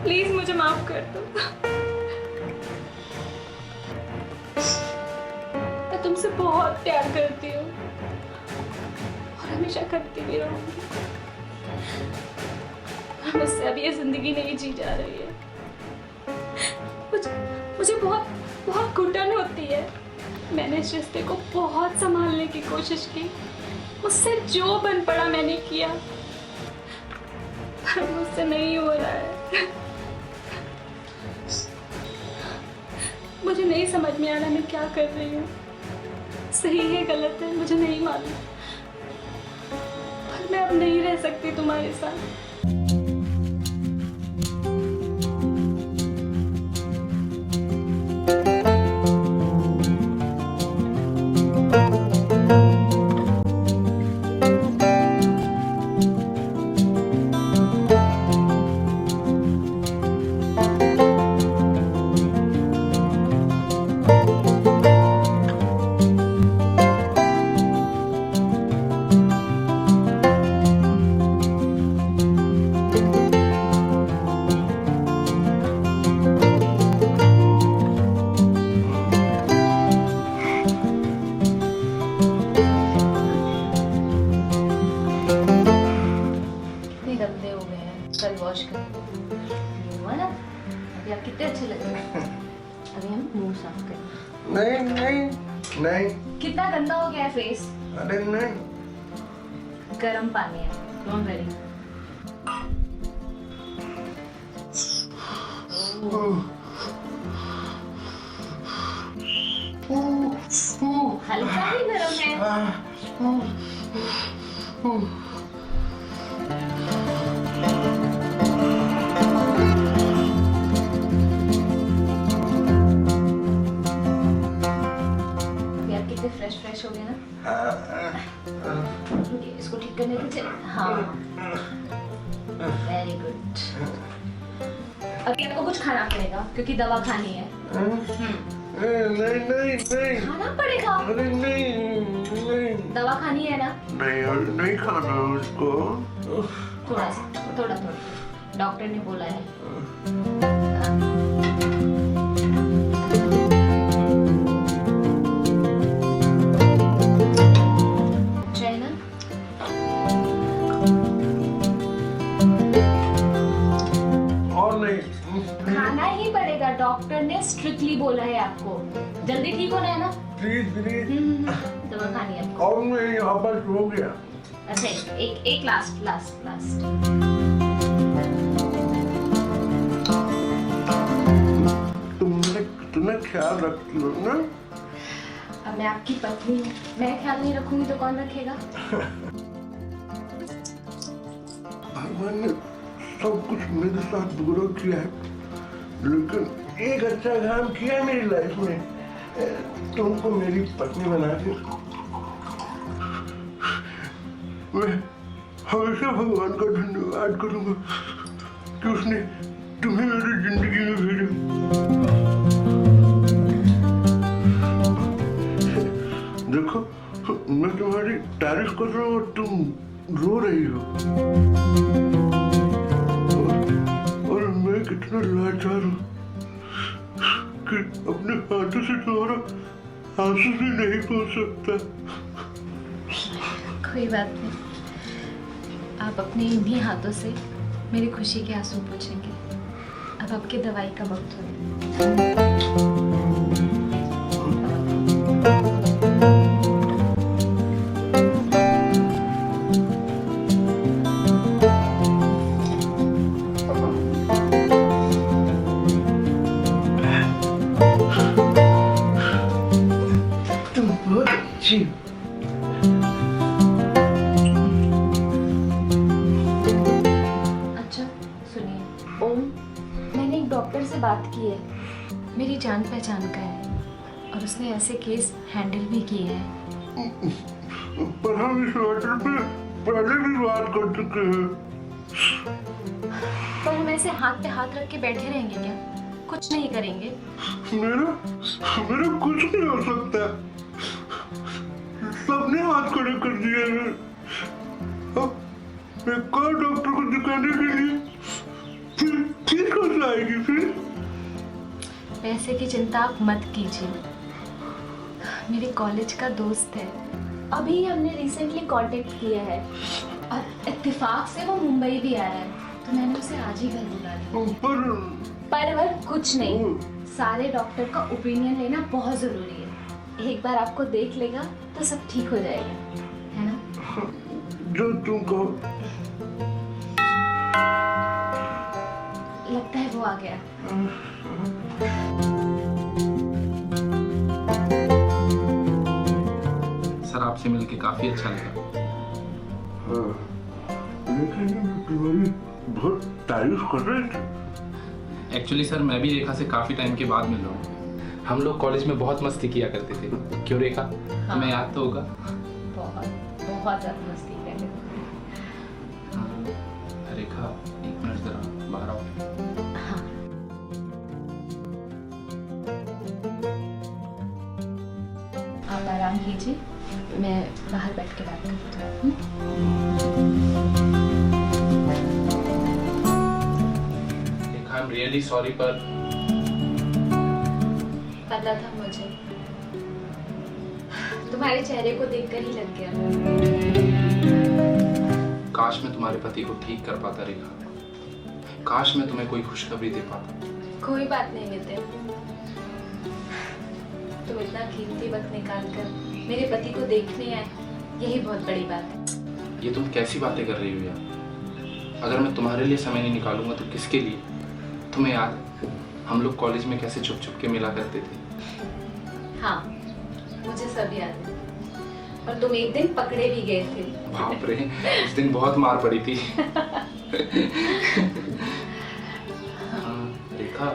Please मुझे माफ कर दो। मैं तुमसे बहुत प्यार करती हूँ और हमेशा करती भी रहूंगी। मुझसे अब ये जिंदगी नहीं जी जा रही है। मुझे बहुत बहुत घुटन होती है। मैंने इस रिश्ते को बहुत संभालने की कोशिश की, मुझसे जो बन पड़ा मैंने किया, पर मुझसे नहीं हो रहा है। मुझे नहीं समझ में आ रहा मैं क्या कर रही हूँ, सही है गलत है मुझे नहीं मालूम, पर मैं अब नहीं रह सकती तुम्हारे साथ। गंदे हो गए हैं, कल वॉश करेंगे। हुआ ना, अभी आप कितने अच्छे लग रहे हैं। अभी हम मुंह साफ करेंगे। नहीं नहीं नहीं। कितना गंदा हो गया है फेस। अरे नहीं। गर्म पानी है, डोंट वरी। हल्का ही गर्म है। फ्रेश हो गया ना। इसको ठीक करने दीजिए। हाँ, वेरी गुड। अभी आपको कुछ खाना पड़ेगा क्योंकि दवा खानी है। नहीं नहीं नहीं खाना पड़ेगा। अरे नहीं नहीं दवा खानी है ना। नहीं नहीं खाना उसको। थोड़ा थोड़ा डॉक्टर ने बोला है। खाना ही पड़ेगा, डॉक्टर ने स्ट्रिक्टली बोला है आपको। जल्दी ठीक होना है ना। Please please. दवा खानी है आपको। और मैं यहाँ पर सो गया। अच्छा एक लास्ट। तुम्हें ख्याल रखती हो ना। अब मैं आपकी पत्नी हूँ, मैं ख्याल नहीं रखूंगी तो कौन रखेगा। भगवान ने सब कुछ मेरे साथ बुरा किया है, लेकिन एक अच्छा काम किया मेरी लाइफ में, तुमको मेरी पत्नी बना के। मैं हमेशा भगवान का धन्यवाद करूंगा कि उसने तुम्हें मेरी जिंदगी में भेजा। देखो मैं तुम्हारी तारीफ कर रहा हूँ और तुम रो रही हो। मैं कितना लाचार हूँ कि अपने हाथों से तुम्हारा आंसू भी नहीं पहुंच सकता। कोई बात नहीं, आप अपने इन्हीं हाथों से मेरी खुशी के आंसू पोंछेंगे। अब आपकी दवाई का वक्त हो गया। अच्छा सुनिए ओम, मैंने एक डॉक्टर से बात की है, मेरी जान पहचान का है और उसने ऐसे केस हैंडल भी किए हैं। पर हम इस मैटर पे पहले भी बात कर चुके हैं। पर हम ऐसे हाथ पे हाथ रख के बैठे रहेंगे क्या? कुछ नहीं करेंगे? मेरा कुछ नहीं हो सकता। सबने हाथ खड़े कर दिए हैं। अब एक और डॉक्टर को दिखाने के लिए फीस कौन आएगी फिर? पैसे की चिंता आप मत कीजिए, मेरे कॉलेज का दोस्त है, अभी हमने रिसेंटली कांटेक्ट किया है और इत्तेफाक से वो मुंबई भी आया है, तो मैंने उसे आज ही घर बुला लिया। पर कुछ नहीं, सारे डॉक्टर का ओपिनियन लेना बहुत ज़रूरी है। एक बार आपको देख लेगा तो सब ठीक हो जाएगा, है ना? जो तुम कहो। लगता है वो आ गया। सर आपसे मिलके काफी अच्छा लगा। हाँ, लेकिन तुम्हारी बहुत तारीफ कर रहे थे। एक्चुअली सर मैं भी रेखा से काफी टाइम के बाद मिल रहा हूँ। हम लोग कॉलेज में बहुत मस्ती किया करते थे, क्यों रेखा? तुम्हें याद तो होगा। बहुत बहुत ज़्यादा मस्ती करते हाँ। रेखा एक मिनट जरा बाहर आओ। हाँ। आप आराम कीजिए, मैं बाहर बैठ के बात करती हूँ। रेखा आई एम रियली सॉरी, पर पता था मुझे, तुम्हारे चेहरे को देखकर ही लग गया। काश मैं तुम्हारे पति को ठीक कर पाता रेखा, काश मैं तुम्हें कोई खुशखबरी दे पाता। कोई बात नहीं नितिन, तुम इतना कीमती वक्त निकाल कर मेरे पति को देखने आए, यही बहुत बड़ी बात है। ये तुम कैसी बातें कर रही हो यार? अगर मैं तुम्हारे लिए समय नहीं निकालूंगा तो किसके लिए? तुम्हें याद है हम लोग कॉलेज में कैसे छुप छुप के मिला करते थे? हाँ, मुझे सब याद है। और तुम एक दिन पकड़े भी गए थे। बाप रे, उस दिन बहुत मार पड़ी थी। हाँ, रेखा,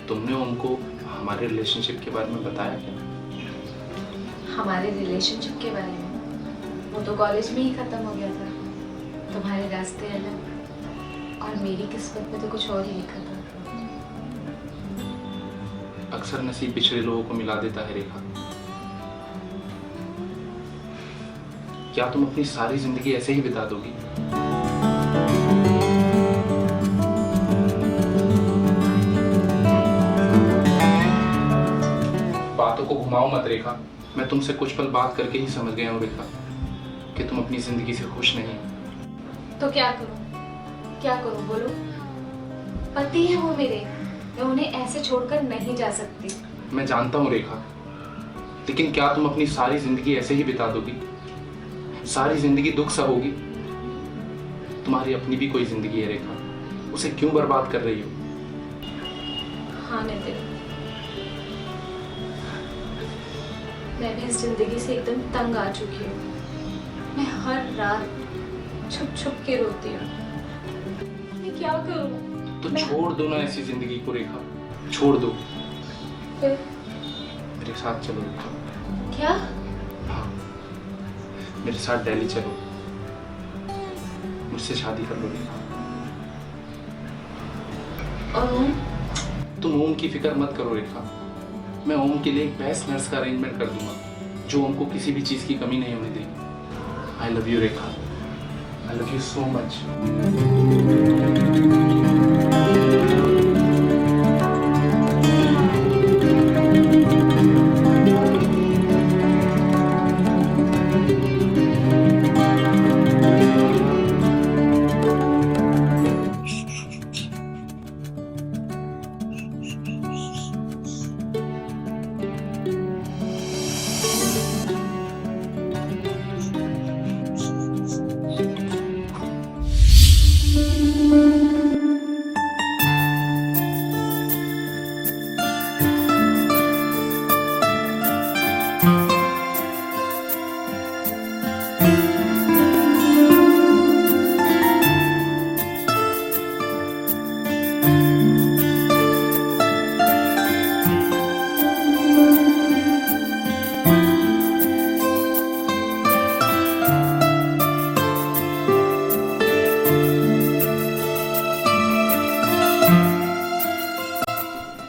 तुमने उनको हमारे रिलेशनशिप के बारे में बताया क्या? हमारे रिलेशनशिप के बारे में? वो तो कॉलेज में ही खत्म हो गया था। तुम्हारे रास्ते अलग और मेरी किस्मत में तो कुछ और ही लिखा था। अक्सर नसीब पिछड़े लोगों को मिला देता है रेखा। क्या तुम अपनी सारी जिंदगी ऐसे ही बिता दोगी? बातों को घुमाओ मत रेखा, मैं तुमसे कुछ पल बात करके ही समझ गया हूँ रेखा कि तुम अपनी जिंदगी से खुश नहीं हो। तो क्या करूं? क्या करूं बोलो? पति है वो मेरे, मैं उन्हें ऐसे छोड़कर नहीं जा सकती। मैं जानता हूँ रेखा, लेकिन क्या तुम अपनी सारी जिंदगी ऐसे ही बिता दोगी? सारी जिंदगी दुख सहोगी? तुम्हारी अपनी भी कोई जिंदगी है रेखा, उसे क्यों बर्बाद कर रही हो? हाँ नितिन, मैं भी इस जिंदगी से एकदम तंग आ चुकी हूँ। मैं हर रात छुप छुप के रोती हूँ। मैं क्या करूँ? तो छोड़ दो ना ऐसी जिंदगी को रेखा, छोड़ दो। फिर मेरे साथ चलो रेखा। क्या? हाँ, मेरे साथ दिल्ली चलो, मुझसे शादी कर लो रेखा। और ओम? तुम ओम की फिक्र मत करो रेखा, मैं ओम के लिए एक बेस्ट नर्स का अरेंजमेंट कर दूंगा जो ओम को किसी भी चीज की कमी नहीं होने देगी। आई love you Rekha, I love you so much.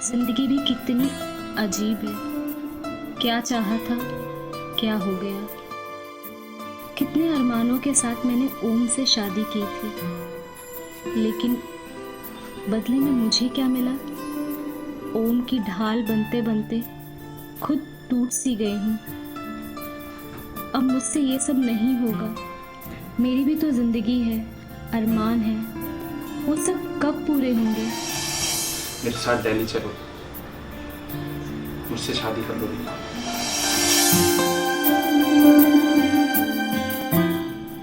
जिंदगी भी कितनी अजीब है, क्या चाहा था क्या हो गया। कितने अरमानों के साथ मैंने ओम से शादी की थी, लेकिन बदले में मुझे क्या मिला? ओम की ढाल बनते बनते खुद टूट सी गई हूँ। अब मुझसे ये सब नहीं होगा। मेरी भी तो जिंदगी है, अरमान है, वो सब कब पूरे होंगे? मेरे साथ दिल्ली चलो, मुझसे शादी कर लो रेखा।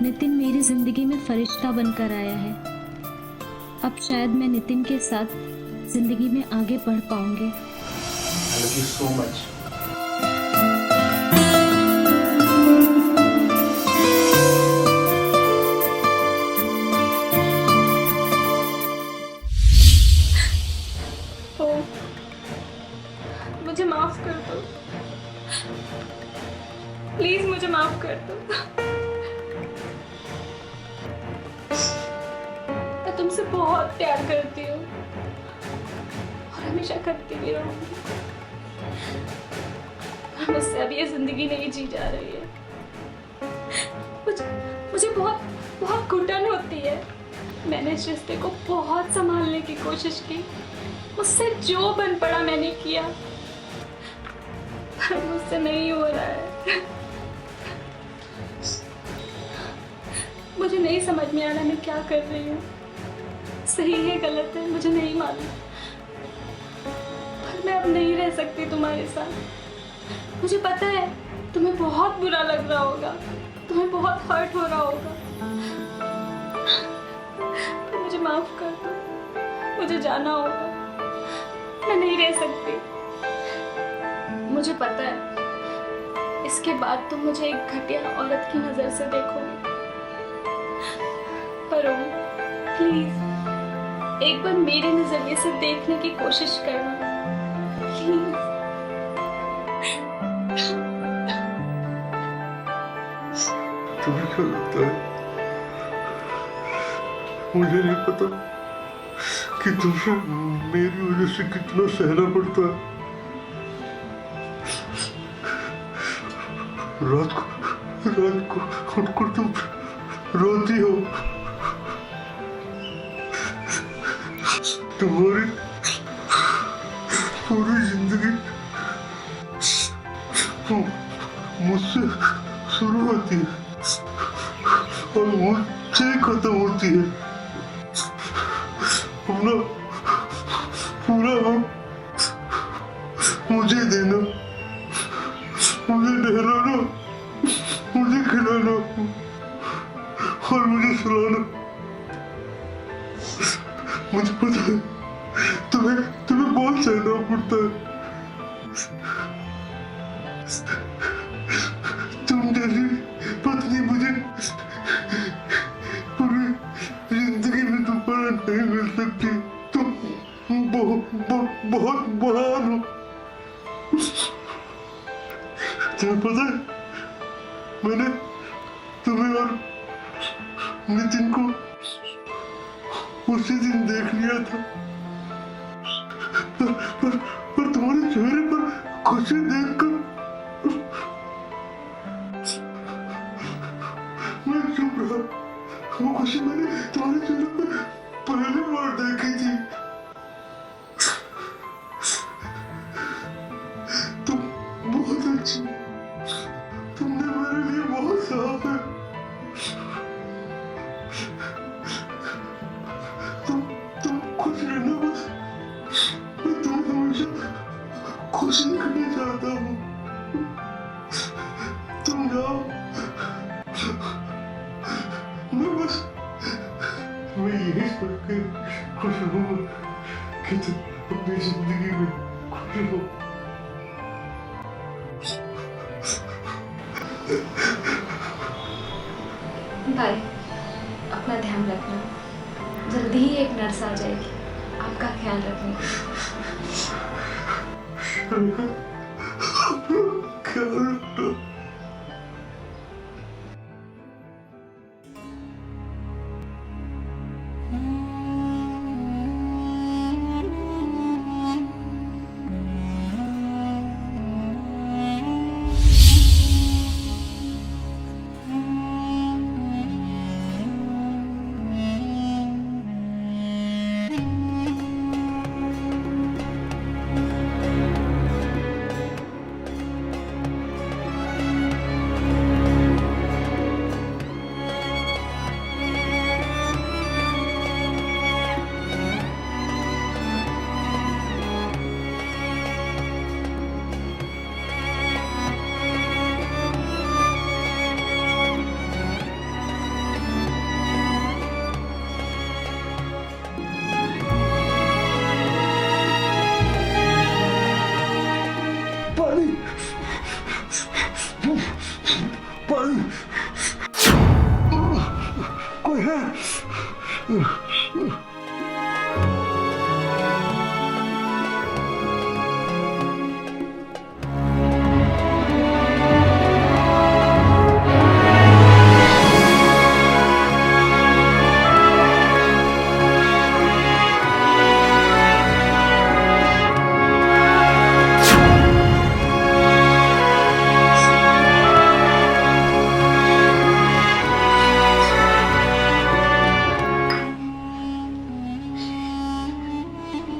नितिन मेरी जिंदगी में फरिश्ता बनकर आया है। अब शायद मैं नितिन के साथ जिंदगी में आगे बढ़ पाऊंगी। I love you so much. Om, मुझे माफ कर दो, प्लीज मुझे माफ कर दो। मैं तुमसे बहुत प्यार करती हूँ और हमेशा करती भी रहूंगी। मुझसे अब ये जिंदगी नहीं जी जा रही है। मुझे बहुत बहुत घुटन होती है। मैंने इस रिश्ते को बहुत संभालने की कोशिश की, मुझसे जो बन पड़ा मैंने किया, पर मुझसे नहीं हो रहा है। मुझे नहीं समझ में आ रहा मैं क्या कर रही हूँ, सही है गलत है मुझे नहीं मालूम, पर मैं अब नहीं रह सकती तुम्हारे साथ। मुझे पता है तुम्हें बहुत बुरा लग रहा होगा, तुम्हें बहुत हर्ट हो रहा होगा, तो मुझे माफ कर दो, मुझे जाना होगा, मैं नहीं रह सकती। मुझे पता है इसके बाद तुम मुझे एक घटिया औरत की नजर से देखोगे, पर ओम प्लीज एक बार मेरे नजरिए से देखने की कोशिश करना, प्लीज। तुम्हें क्या लगता है मुझे नहीं पता कि तुम्हें मेरी वजह से कितना सहना पड़ता है? रात को उठकर तुम रोती हो, तुम्हारी पूरी जिंदगी मुझसे शुरू होती है और मुझसे खत्म होती है। अपना पूरा वक्त मुझे देना, मुझे नहलाना, मुझे खिलाना और मुझे सुलाना। मुझे पता है तुम्हें बहुत सहना पड़ता है। तुम जैसी पत्नी मुझे पूरी जिंदगी में दोबारा नहीं मिल सकती। तुम बहुत महान हो। तुम्हें पता है मैंने तुम्हें और नितिन को उसी दिन देख लिया था, पर तुम्हारे चेहरे पर खुशी देखकर मैं चुप रहा। वो खुशी मैंने तुम्हारे चेहरे पर पहली बार देखी थी। तुम बहुत अच्छी, तुमने मेरे लिए बहुत साफ है। तुम खुश रहना बस, मैं तुम्हें हमेशा खुश रखना चाहता हूँ। तुम जाओ, मैं यही सोच के खुश हूँ कि तुम अपनी जिंदगी में खुश हो। बाय, अपना ध्यान रखना। जल्दी ही एक नर्स आ जाएगी, आपका ख्याल रखने। ख्याल रखना।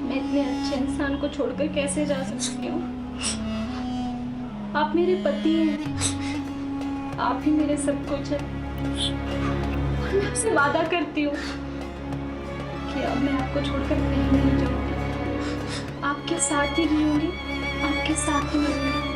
मैं इतने अच्छे इंसान को छोड़कर कैसे जा सकती हूँ? आप मेरे पति हैं, आप ही मेरे सब कुछ है। और मैं आपसे वादा करती हूँ कि अब मैं आपको छोड़कर कहीं नहीं जाऊंगी। आपके साथ ही रहूंगी, आपके साथ ही रहूंगी।